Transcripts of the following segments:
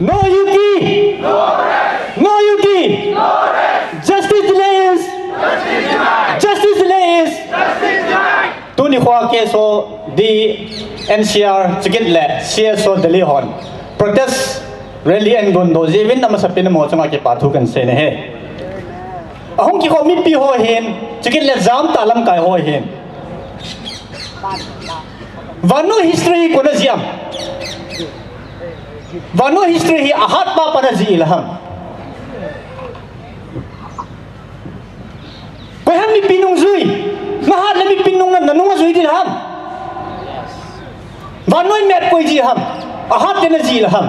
No Yuki. No rest. No Yuki. No rest. Justice delays. Justice denied. Justice delays. Justice denied. Tu ni khoa keso di NCR chikit le CSO Delhi hon protest rally and gondo jevin nama sapin mo changa ke pathu kan se ne he ahong ki ko mi pi ho hen chikit le jam talam kai ho hen vano history ko na jiam vano history hi ahat pa pana ji ilham ko ham mi pinung zui mahat le mi pinung na nanung zui dilham vanoi met koi ji ham ahat tena ji la ham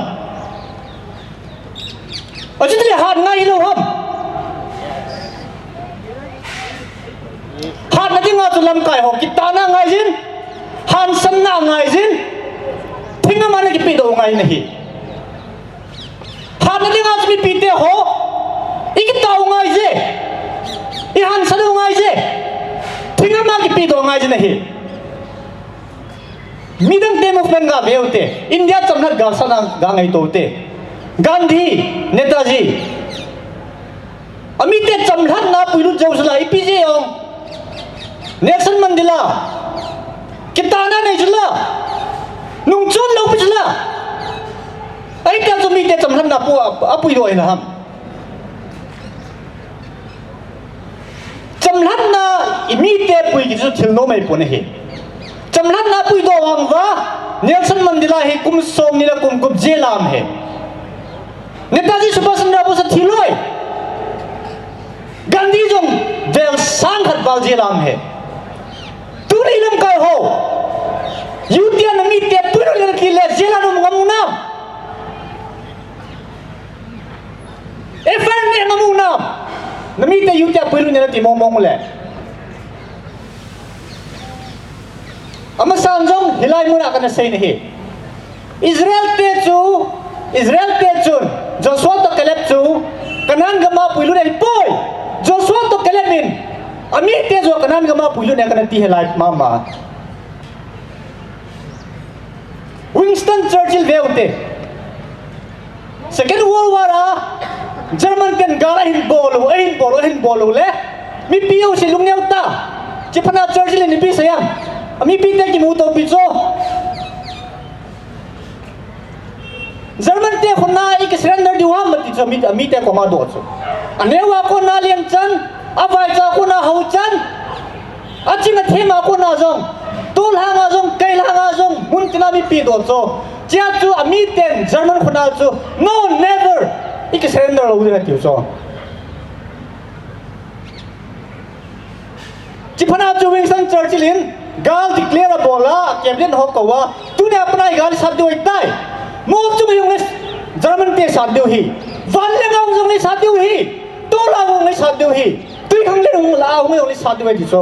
ajitri hat ngai lo ham hat na dinga tu lam kai ho kitana ngai jin han san na ngai jin thinga mane ki pido ngai nahi hat na dinga tu pite ho ikitau ngai je i han san ngai je thinga ma ki pido ngai je nahi midang te movement ga beute India chamnat ga sana ga ngai tote Gandhi Netaji amite chamnat na puilu jausla IPJ ong Nelson Mandela kitana nei jula nungchon lo pujla ai ka zo mite chamnat na pu apui lo ina ham chamnat na imite pui ki zo thilno mai pone he chamlat na pui do wangwa Nelson Mandela he kum som nila kum kup jelam he Netaji Subhash Chandra Bose kiloi Gandhi jong del sang khat bal jelam he turi lam kai ho yutia nami te puru le ki le jelanum ngamuna efan ne ngamuna nami te yutia puru ne ti mong le ama sanjong hilai muna kana sei nahi Israel te chu Joshua to kelep chu kanan gama puilu nei poi Joshua to kelemin ami te jo kanan gama puilu ne kana ti hilai mama Winston Churchill veute Second World War German ken gara hin bolu le mi piu si lungneu ta chipana Churchill ni pi sayam ami pite ki muto piso German te khona ik surrender diwa mati so ami te ko ma do so anewa ko na lian chan avai cha ko na hau chan achinga thema ko na jong tul hanga jong kail hanga jong mun tina mi pi do so chia chu ami ten German khona chu no never ik surrender lo de ti so chipana chu Winston Churchill in gal declare bola cabinet ho kawa tune apna gal sab do itai mo chu yung German te sab do hi van le ngau jong le sab do hi to la ngong le sab do hi tui khang le ngong la ngong le sab do hi so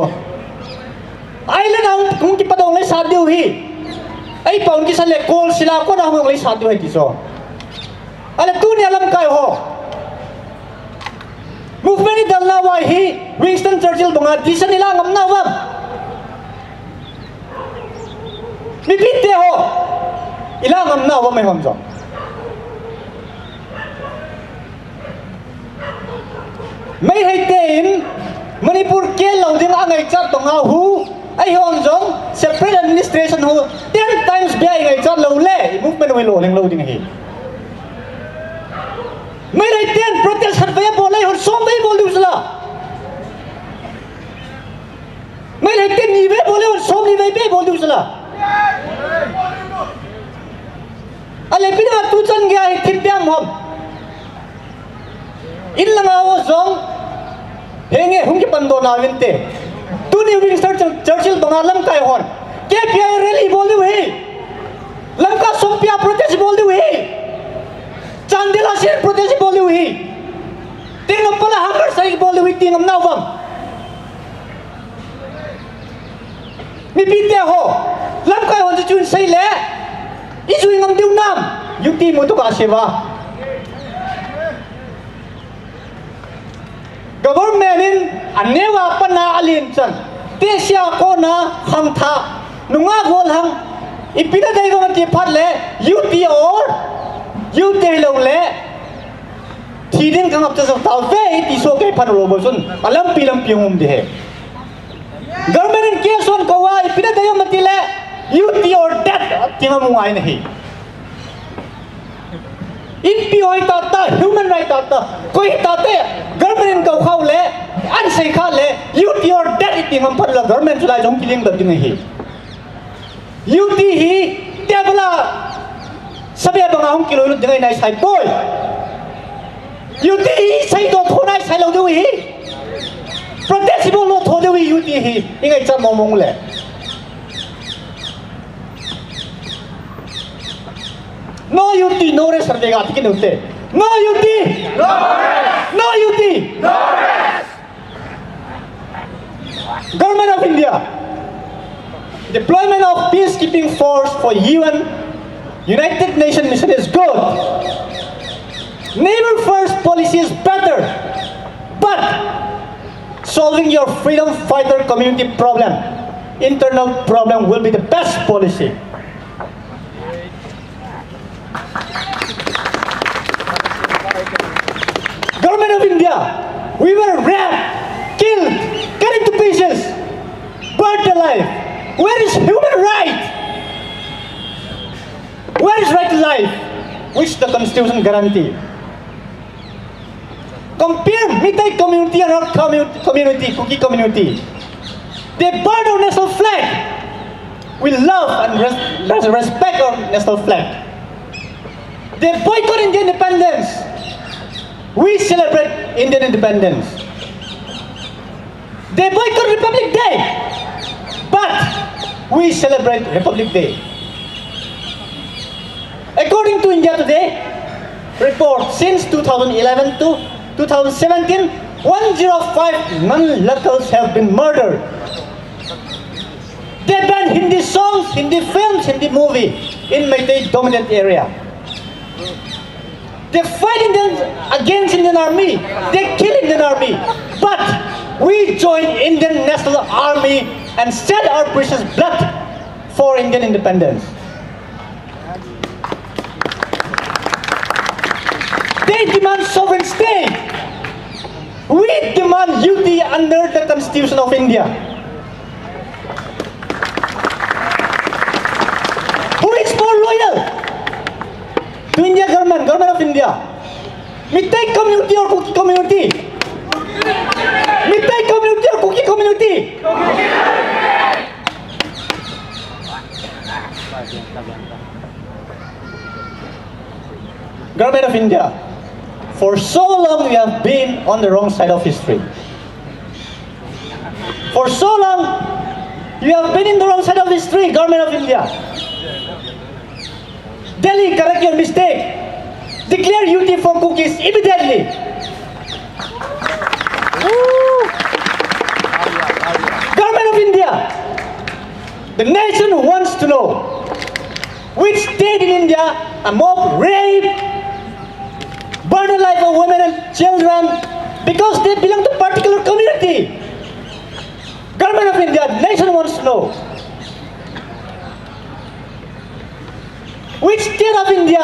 ai le nang kung ki padong le sab do hi ai paun ki sale kol sila ko na ngong le sab do hi so ale tune alam kai ho movement ni dalna wa hi Winston Churchill banga disan nila ngam na wa mi pite ho ila ngam na wa mai hom jo mai hai te in Manipur ke lo ding angai chat tong hu ai hom jong separate administration hu 10 times be ai ngai chat lo le movement we lo leng lo ding hi mai rai ten protest hat be bolai hor som be bol du sala mai rai ten ni be bolai hor som ni be bol du sala ale pina tu chan gya hai kithyam hom in langawo zong henge hung ki pando na vinte tu ni Winston Churchill bangalam kai hon ke pia rally bol du hi lanka sompia protest bol du hi chandela sir protest bol du hi tingam pala hunger sai bol du hi tingam nawam mi pite ho lam kai hon chun sai le isu ngam diu nam yukti mo to ka sewa government in anewa pana alin chan te sia ko na khang tha nunga gol hang ipina dai go ti phat le UT or yêu tê lâu lẽ thì đến cái ngọc cho giàu tàu về thì số cái phần lô bớt xuân alam piang um đi government kia xuân câu ai pina tayo matile you or death thì mà mua ai này ahipoi ta human right ta koi ta te government câu khâu lẽ anh say khá lẽ you or death thì ngắm phần là government lại giống killing được như này you hi te bala sabi banga hong kiloi lu dengai nai sai boy you sai to thonai sai lo dewi protectable lo tho dewi you hi ingai cha mong le no you no rest sardega atike nutte no you no you no rest government of India deployment of peacekeeping force for UN United Nations mission is good. Neighbor first policy is better. But solving your freedom fighter community problem, internal problem will be the best policy. Government of India, we were raped, killed, cut into pieces, burnt alive. Where is human right? Where is right to life, which the Constitution guarantees? Compare Mitai community and our community, Kuki community. They burn our national flag. We love and respect our national flag. They boycott Indian independence. We celebrate Indian independence. They boycott Republic Day. But we celebrate Republic Day. According to India Today report, since 2011 to 2017, 105 non-locals have been murdered. They ban Hindi songs, Hindi films, Hindi movie in Meitei dominant area. They fight against Indian Army. They kill Indian Army. But we join Indian National Army and shed our precious blood for Indian independence. They demand sovereign state. We demand unity under the Constitution of India. Who is more loyal to India government of India? Mitai community or Kuki community? Mitai community or Kuki community? Government of India. For so long we have been on the wrong side of history. For so long you have been in the wrong side of history, Government of India. Delhi, correct your mistake. Declare unity for cookies immediately. Government of India, the nation wants to know which state in India a mob rape, burn the life of women and children because they belong to a particular community. Government of India, the nation wants to know. Which state of India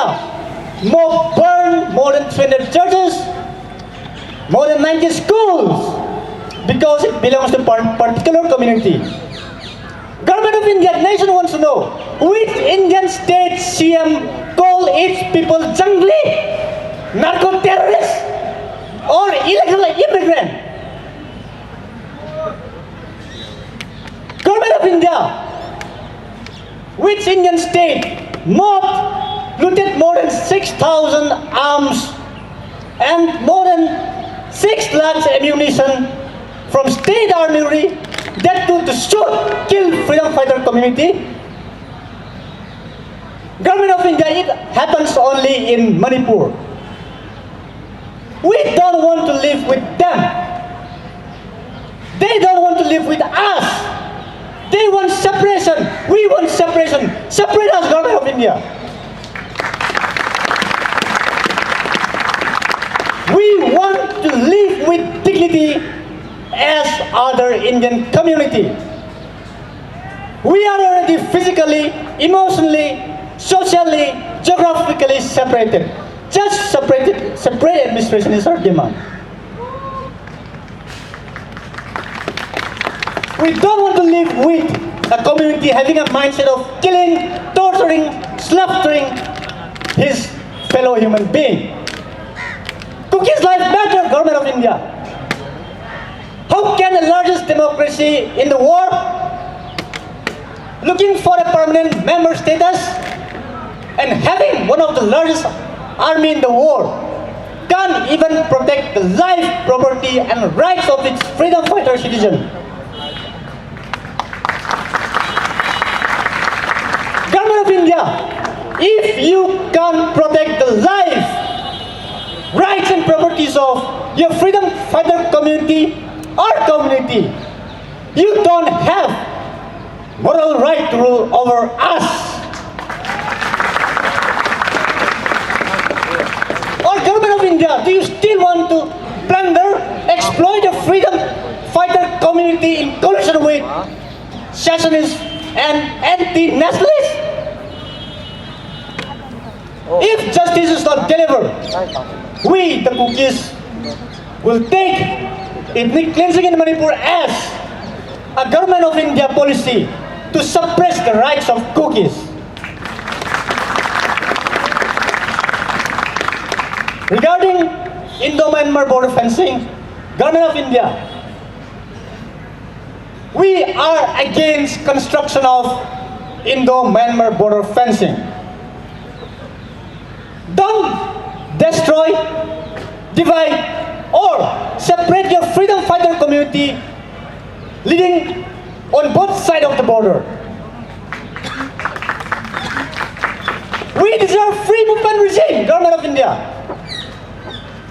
mob burn more than 300 churches, more than 90 schools because it belongs to a particular community. Government of India, the nation wants to know which Indian state CM call its people jungli, narco-terrorists, or illegal immigrant. Government of India, which Indian state mob looted more than 6,000 arms and more than 6 lakhs ammunition from state armory that to shoot, kill freedom fighter community? Government of India, it happens only in Manipur. We don't want to live with them. They don't want to live with us. They want separation. We want separation. Separate us, Government of India. We want to live with dignity as other Indian community. We are already physically, emotionally, socially, geographically separated. separate administration is our demand. We don't want to live with a community having a mindset of killing, torturing, slaughtering his fellow human being. Cookie's life matter, government of India. How can the largest democracy in the world, looking for a permanent member status and having one of the largest army in the world, can't even protect the life, property and rights of its freedom fighter citizen? Government of India, if you can't protect the life, rights and properties of your freedom fighter community, our community, you don't have moral right to rule over us. Or government of India, do you still want to plunder, exploit the freedom fighter community in collusion with secessionists and anti-nationalists? If justice is not delivered, we, the Cookies, will take ethnic cleansing in Manipur as a government of India policy to suppress the rights of Cookies. Regarding Indo-Myanmar border fencing, government of India, we are against construction of Indo-Myanmar border fencing. Don't destroy, divide, or separate your freedom fighter community living on both sides of the border. We deserve free movement regime, government of India.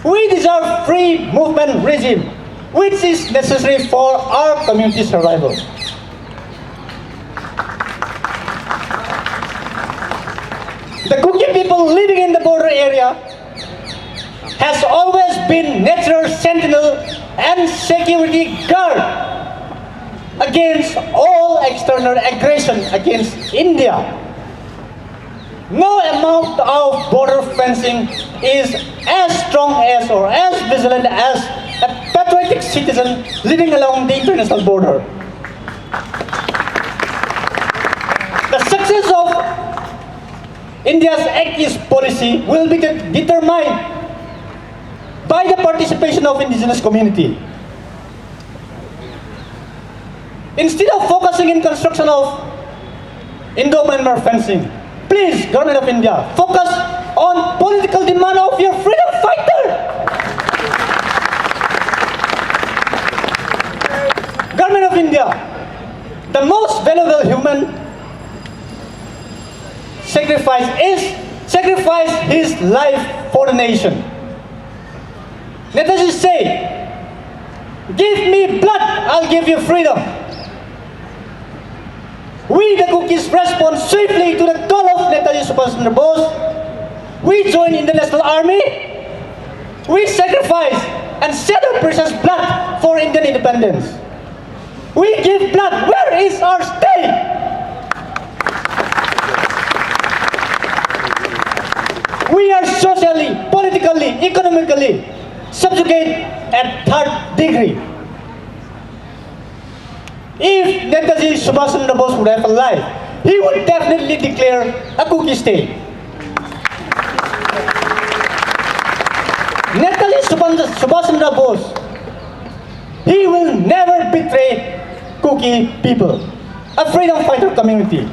We deserve free movement regime, which is necessary for our community survival. The Kuki people living in the border area has always been natural sentinel and security guard against all external aggression against India. No amount of border fencing is as strong as or as vigilant as a patriotic citizen living along the international border. The success of India's Act East policy will be determined by the participation of indigenous community. Instead of focusing in construction of Indo-Myanmar fencing, please, government of India, focus on political demand of your freedom fighter. Government of India, the most valuable human sacrifice his life for the nation. Netaji say, give me blood, I'll give you freedom. We the Cookies respond swiftly to the call of Netaji Subhash Chandra Bose. We join in the National Army. We sacrifice and shed our precious blood for Indian independence. We give blood. Where is our state? We are socially, politically, economically subjugate at third degree. If Netaji Subhash Chandra Bose would have alive, he would definitely declare a Cookie state. Netaji Subhash Chandra Bose, he will never betray Cookie people, a freedom fighter community.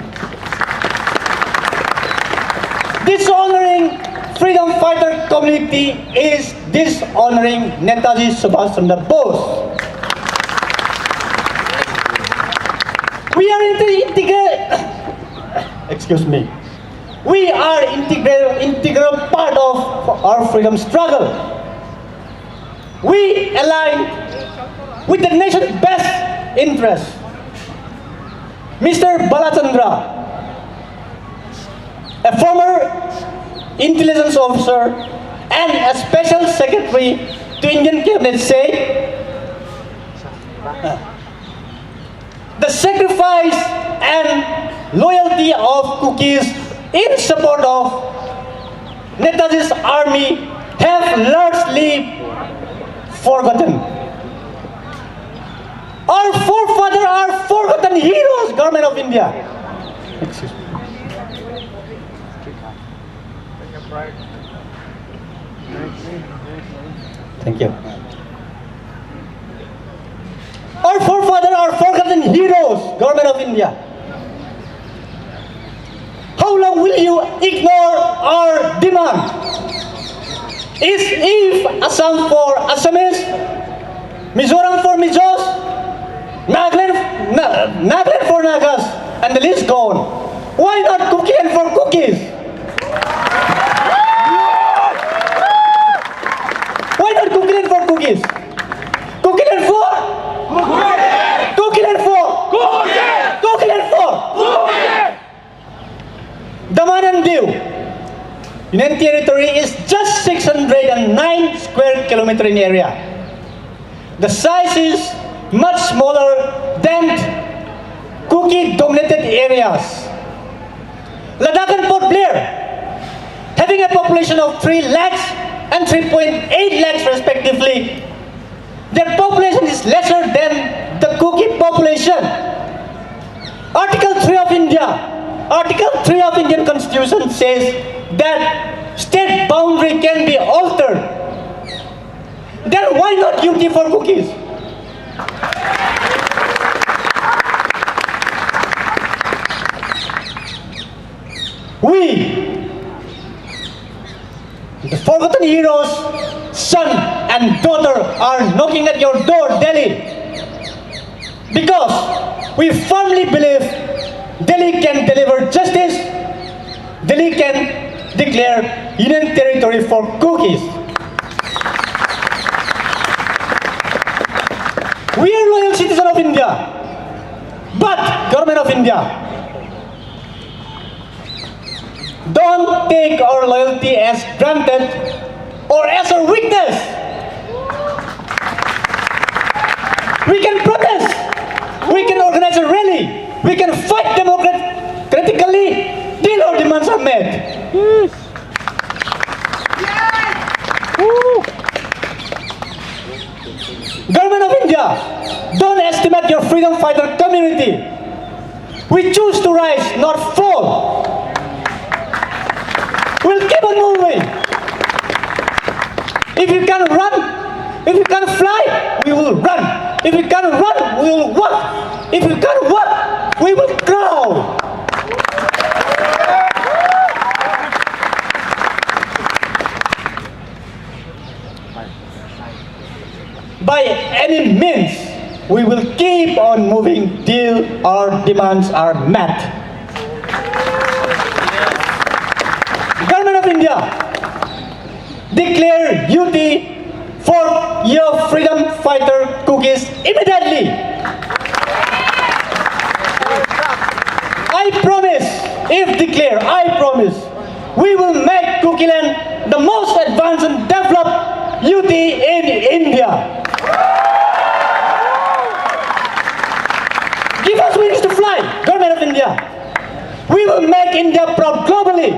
Dishonoring freedom fighter community is dishonoring Netaji Subhash Chandra Bose. We are We are integral part of our freedom struggle. We align with the nation's best interests. Mr. Balachandra, a former intelligence officer and a special secretary to Indian cabinet, say the sacrifice and loyalty of Cookies in support of Netaji's army forgotten. Our forefathers are forgotten heroes, government of India. Excuse me. Thank you. Our forefathers are forgotten heroes, government of India. How long will you ignore our demand? If Assam for Assamese, Mizoram for Mijos, Nagaland for Nagas, and the list gone. Why not Kukian for cookies? Why not Kukian for cookies? Kukian for? Kukian for? Kukian for? Daman and Diu. Union Territory is just 609 square kilometer in area. The size is much smaller than Kuki-dominated areas. Ladakh and Port Blair, having a population of 3 lakhs and 3.8 lakhs respectively, their population is lesser than the Kuki population. Article 3 of Indian Constitution says that state boundary can be altered. Then why not UT for cookies? We, the forgotten heroes, son and daughter, are knocking at your door, Delhi, because we firmly believe Delhi can deliver justice. Delhi can declare Union Territory for cookies. We are loyal citizens of India, but government of India, don't take our loyalty as granted or as a weakness. We can protest, we can organize a rally, we can fight democratically till our demands are met. Yes. Government of India, don't estimate your freedom fighter community. We choose to rise, not fall. We'll keep on moving. If you can run, if you can fly, we will run. If you can run, we will walk. If you can walk, we will crawl. By any means, we will keep on moving till our demands are met. Government of India, declare UT for your freedom fighter cookies immediately. I promise, if declare, I promise, we will make Cookieland the most advanced and developed UT in India. Give us wings to fly, Government of India. We will make India proud globally.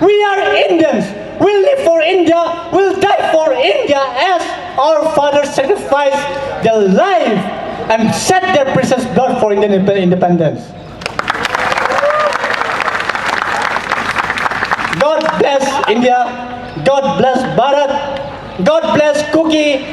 We are Indians. We'll live for India. We'll die for India as our fathers sacrificed their life and shed their precious blood for Indian independence. God bless India. God bless Bharat. God bless Cookie.